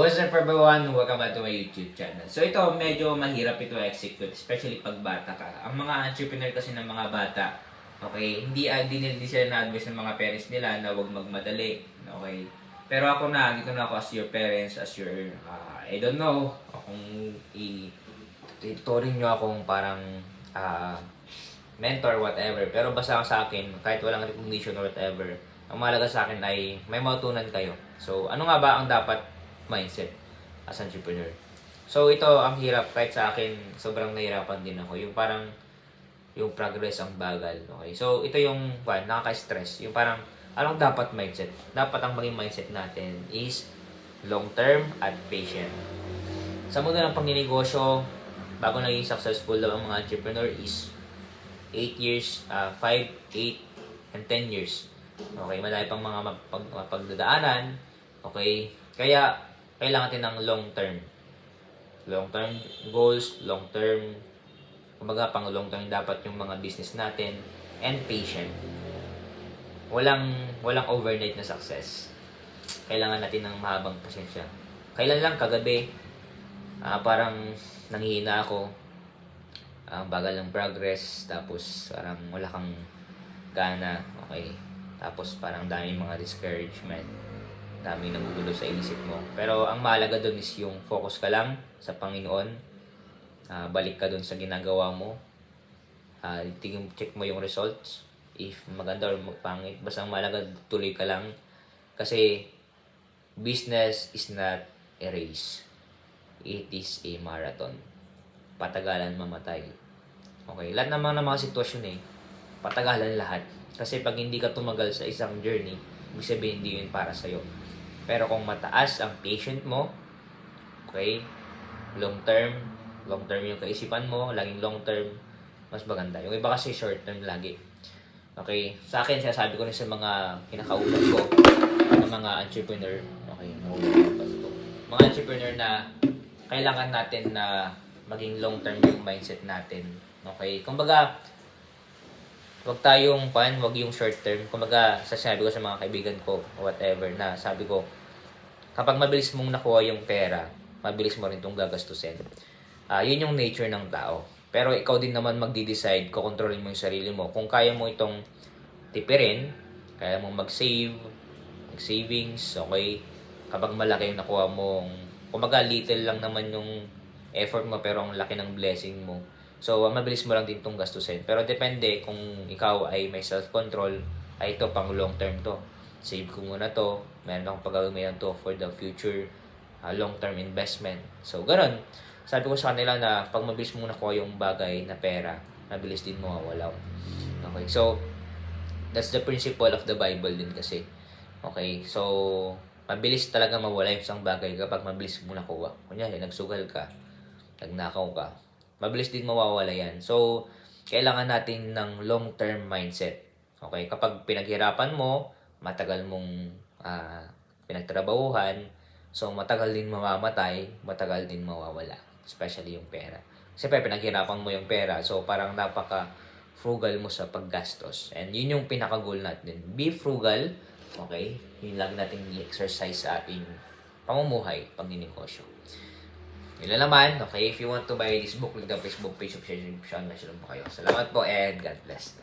What's up everyone? Welcome back to my YouTube channel. So ito, medyo mahirap ito execute, especially pag bata ka. Ang mga entrepreneur kasi ng mga bata, okay, hindi sila na-advise ng mga parents nila na huwag magmadali, okay? Pero ako na, dito na ako as your parents, as your, I don't know, kung ituturing nyo akong parang mentor, whatever. Pero basta sa akin, kahit walang recognition or whatever, ang mahalaga sa akin ay may matutunan kayo. So, ano nga ba ang dapat mindset as entrepreneur? So, ito ang hirap. Kahit sa akin, sobrang nahirapan din ako. Yung parang, yung progress ang bagal. Okay? So, ito yung nakaka-stress. Yung parang, anong dapat mindset? Dapat ang maging mindset natin is long-term at patient. Sa mundo ng pangninegosyo, bago naging successful daw ang mga entrepreneur is 8 years, 5, 8, and 10 years. Okay, madami pang mga mapagdadaanan. Okay, kaya kailangan natin ng long-term. Long-term goals, long-term, kumbaga pang long-term dapat yung mga business natin, and patient. Walang overnight na success. Kailangan natin ng mahabang pasensya. Kailan lang kagabi, parang nanghihina ako, bagal ng progress, tapos parang wala kang gana, okay? Tapos parang daming mga discouragement, daming nagugulo sa isip mo. Pero ang mahalaga doon is yung focus ka lang sa Panginoon, balik ka doon sa ginagawa mo, check mo yung results, if maganda or pangit, basta ang mahalaga tuloy ka lang. Kasi business is not a race, it is a marathon. Patagalan mamatay. Okay, lahat naman ng mga sitwasyon patagalan lahat. Kasi pag hindi ka tumagal sa isang journey, ibig sabihin hindi yun para sa'yo. Pero kung mataas ang patient mo, okay, long term yung kaisipan mo, laging long term, mas maganda. Yung iba kasi short term lagi. Okay, sa akin, sinasabi ko rin sa mga kinakausap ko, ng mga entrepreneur, okay, mga entrepreneur na kailangan natin na maging long term yung mindset natin. Okay, kumbaga, wag yung short term. Kumbaga, sasabi ko sa mga kaibigan ko, whatever, na sabi ko, kapag mabilis mong nakuha yung pera, mabilis mo rin itong gagastusin. Yun yung nature ng tao. Pero ikaw din naman magdi-decide, kukontrolin mo yung sarili mo. Kung kaya mo itong tipirin, kaya mo mag-save, savings, okay, kapag malaki yung nakuha mo, kumbaga little lang naman yung effort mo, pero ang laki ng blessing mo. So, mabilis mo lang din itong gastusin. Pero depende kung ikaw ay may self-control, ay ito pang long term to. Save ko muna to. Meron akong pag-gagamitan to for the future long-term investment. So, ganun. Sabi ko sa kanila na pag mabilis mo nakuha yung bagay na pera, mabilis din mawawala. Okay, so, that's the principle of the Bible din kasi. Okay, so, mabilis talaga mawala yung isang bagay kapag mabilis mo nakuha. Kunyari, nagsugal ka, nagnakaw ka, mabilis din mawawala yan. So, kailangan natin ng long-term mindset. Okay? Kapag pinaghirapan mo, matagal mong pinagtrabahuhan, so matagal din mamamatay, matagal din mawawala. Especially yung pera. Siyempre, pinaghirapan mo yung pera, so parang napaka-frugal mo sa paggastos. And yun yung pinaka-goal natin. Be frugal, okay? Yun lang natin i-exercise sa ating pamumuhay, pagninegosyo. Yun lang naman. Okay, if you want to buy this book, click the Facebook page of Share Description. Nasa lang po kayo. Salamat po and God bless.